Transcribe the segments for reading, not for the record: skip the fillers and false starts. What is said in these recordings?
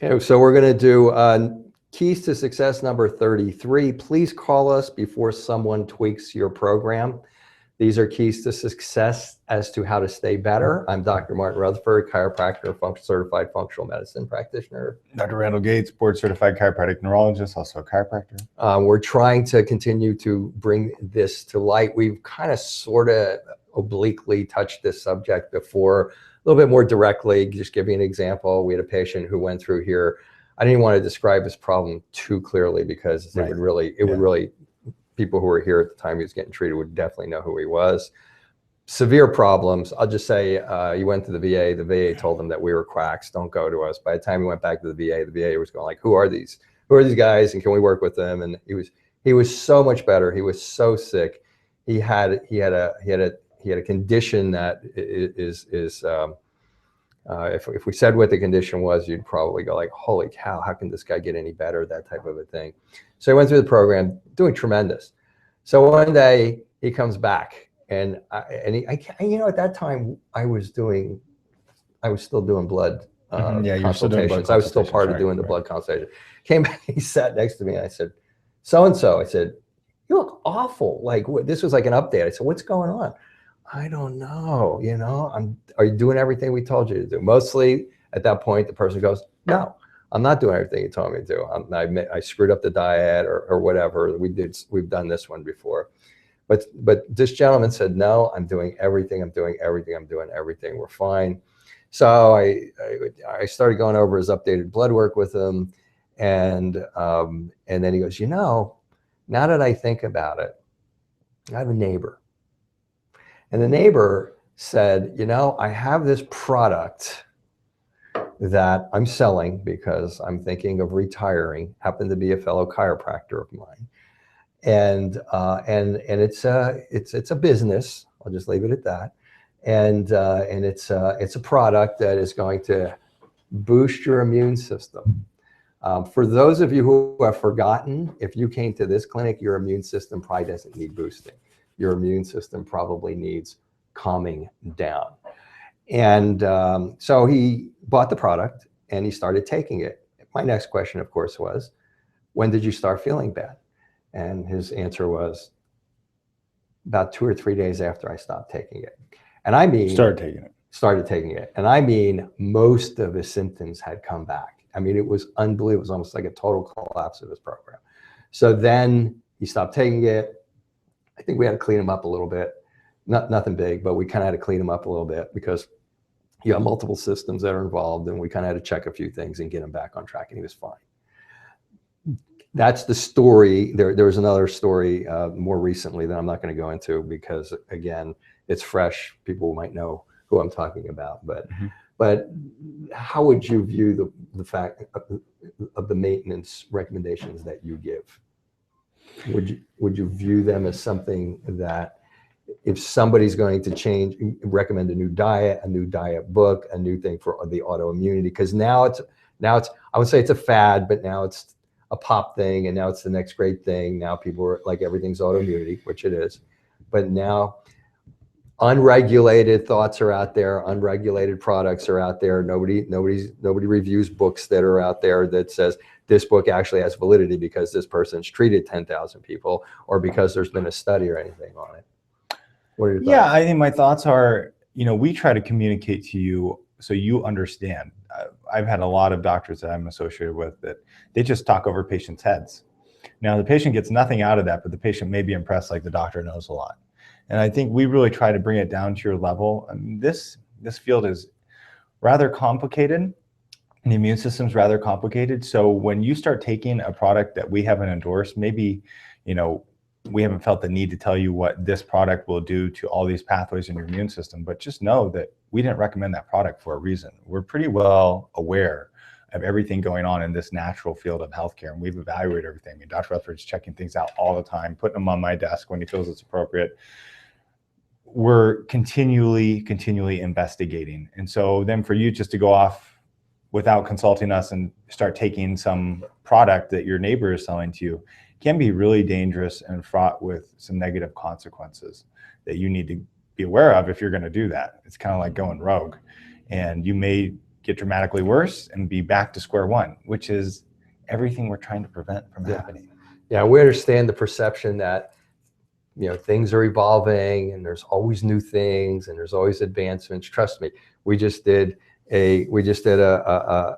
Okay, so we're going to do keys to success number 33. Please call us before someone tweaks your program. These are keys to success as to how to stay better. I'm Dr. Martin Rutherford, chiropractor, certified functional medicine practitioner. Dr. Randall Gates, board certified chiropractic neurologist, also a chiropractor. We're trying to continue to bring this to light. We've kind of sort of obliquely touched this subject before, a little bit more directly. Just give you an example. We had a patient who went through here. I didn't want to describe his problem too clearly because it would really, people who were here at the time he was getting treated would definitely know who he was. Severe problems. I'll just say he went to the VA. The VA told him that we were quacks. Don't go to us. By the time he went back to the VA was going like, who are these guys, and can we work with them? And he was so much better. He was so sick. He had a condition that is if we said what the condition was, you'd probably go like, holy cow, how can this guy get any better? That type of a thing. So he went through the program, doing tremendous. So one day he comes back, and at that time I was still doing blood consultations. I was still part of doing the blood consultation. Came back, he sat next to me, and I said, so-and-so. I said, you look awful. Like, this was like an update. I said, what's going on? I don't know, are you doing everything we told you to do? Mostly at that point, the person goes, no, I'm not doing everything you told me to do. I screwed up the diet or whatever. We've done this one before. But this gentleman said, no, I'm doing everything. We're fine. So I started going over his updated blood work with him. And then he goes, now that I think about it, I have a neighbor. And the neighbor said, I have this product that I'm selling because I'm thinking of retiring, happened to be a fellow chiropractor of mine. And it's a business. I'll just leave it at that. And it's a product that is going to boost your immune system. For those of you who have forgotten, if you came to this clinic, your immune system probably doesn't need boosting. Your immune system probably needs calming down. And so he bought the product and he started taking it. My next question, of course, was, when did you start feeling bad? And his answer was, about 2 or 3 days after I stopped taking it. And I mean, started taking it. And I mean, most of his symptoms had come back. I mean, it was unbelievable. It was almost like a total collapse of his program. So then he stopped taking it. I think we had to clean him up a little bit. Nothing big, but we kind of had to clean him up a little bit because you have multiple systems that are involved, and we kind of had to check a few things and get him back on track, and he was fine. That's the story. There was another story more recently that I'm not going to go into because, again, it's fresh. People might know who I'm talking about, but how would you view the fact of the maintenance recommendations that you give? Would you view them as something that, if somebody's going to recommend a new diet book, a new thing for the autoimmunity, because now it's I would say it's a fad, but now it's a pop thing, and now it's the next great thing. Now people are like, everything's autoimmunity, which it is, but now unregulated thoughts are out there, unregulated products are out there. Nobody reviews books that are out there that says this book actually has validity because this person's treated 10,000 people or because there's been a study or anything on it. What are your thoughts? Yeah, I think my thoughts are, we try to communicate to you so you understand. I've had a lot of doctors that I'm associated with that they just talk over patients' heads. Now the patient gets nothing out of that, but the patient may be impressed like the doctor knows a lot. And I think we really try to bring it down to your level. I mean, this field is rather complicated, and the immune system is rather complicated. So when you start taking a product that we haven't endorsed, maybe, we haven't felt the need to tell you what this product will do to all these pathways in your immune system, but just know that we didn't recommend that product for a reason. We're pretty well aware of everything going on in this natural field of healthcare, and we've evaluated everything. I mean, Dr. Rutherford's checking things out all the time, putting them on my desk when he feels it's appropriate. We're continually investigating. And so then for you just to go off without consulting us and start taking some product that your neighbor is selling to you can be really dangerous and fraught with some negative consequences that you need to be aware of if you're going to do that. It's kind of like going rogue, and you may get dramatically worse and be back to square one, which is everything we're trying to prevent from happening. Yeah, we understand the perception that, you know, things are evolving and there's always new things and there's always advancements. Trust me, we just did a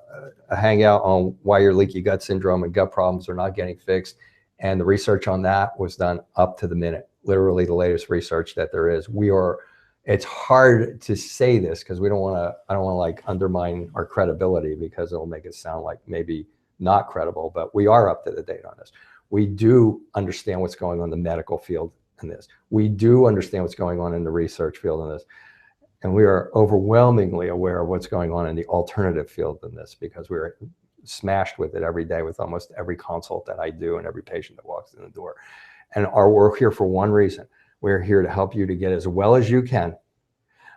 hangout on why your leaky gut syndrome and gut problems are not getting fixed. And the research on that was done up to the minute, literally the latest research that there is. It's hard to say this because I don't want to like undermine our credibility because it'll make it sound like maybe not credible, but we are up to the date on this. We do understand what's going on in the medical field in this. We do understand what's going on in the research field in this. And we are overwhelmingly aware of what's going on in the alternative field in this because we're smashed with it every day with almost every consult that I do and every patient that walks in the door. And we're here for one reason. We're here to help you to get as well as you can.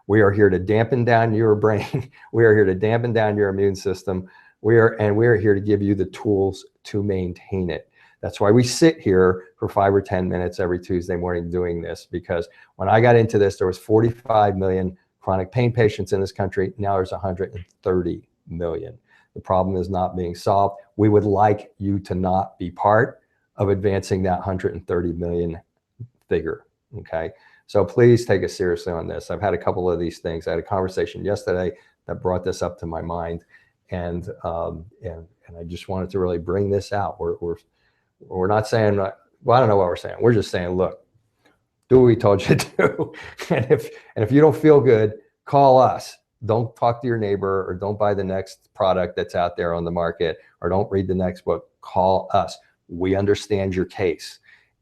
We are here to dampen down your brain. We are here to dampen down your immune system. We are here to give you the tools to maintain it. That's why we sit here for 5 or 10 minutes every Tuesday morning doing this, because when I got into this, there was 45 million chronic pain patients in this country. Now there's 130 million. The problem is not being solved. We would like you to not be part of advancing that 130 million figure, okay? So please take us seriously on this. I've had a couple of these things. I had a conversation yesterday that brought this up to my mind, and I just wanted to really bring this out. We're not saying, well, I don't know what we're saying. We're just saying, look, do what we told you to do. And if you don't feel good, call us. Don't talk to your neighbor, or don't buy the next product that's out there on the market, or don't read the next book. Call us. We understand your case.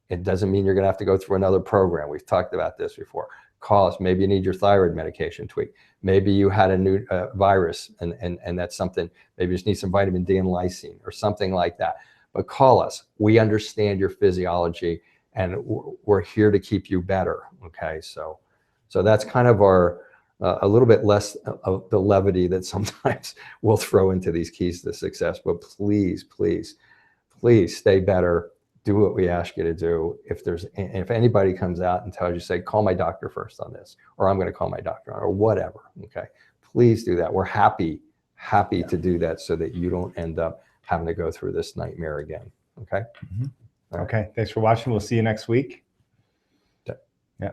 It doesn't mean you're going to have to go through another program. We've talked about this before. Call us. Maybe you need your thyroid medication tweaked. Maybe you had a new virus and that's something. Maybe you just need some vitamin D and lysine or something like that. But call us. We understand your physiology, and we're here to keep you better. Okay, so that's kind of our a little bit less of the levity that sometimes we'll throw into these keys to success. But please, please, please stay better. Do what we ask you to do. If anybody comes out and tells you, say, call my doctor first on this, or I'm going to call my doctor on it, or whatever. Okay, please do that. We're happy to do that so that you don't end up having to go through this nightmare again. Okay. Okay. Thanks for watching. We'll see you next week. Okay. Yeah.